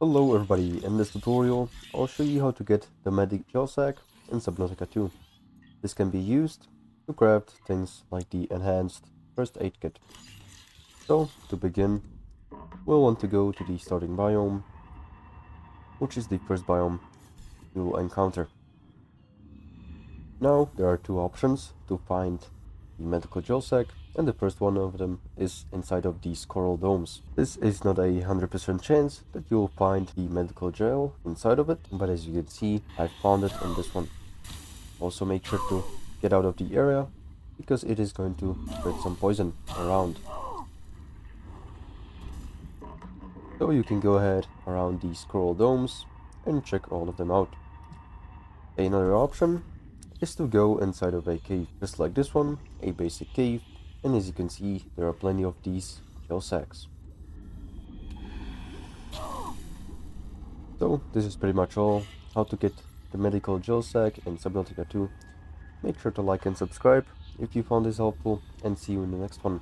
Hello everybody, in this tutorial I'll show you how to get the Medical Gel Sac in Subnautica 2. This can be used to craft things like the enhanced first aid kit. So to begin, we'll want to go to the starting biome, which is the first biome you'll encounter. Now there are two options to find the Medical Gel Sac, and the first one of them is inside of these coral domes. This is not a 100% chance that you'll find the medical gel inside of it, but as you can see, I found it in this one. Also make sure to get out of the area, because it is going to spread some poison around. So you can go ahead around these coral domes and check all of them out. Another option is to go inside of a cave, just like this one, a basic cave, and as you can see, there are plenty of these gel sacks. So this is pretty much all, how to get the Medical Gel Sac in Subnautica 2. Make sure to like and subscribe if you found this helpful, and see you in the next one.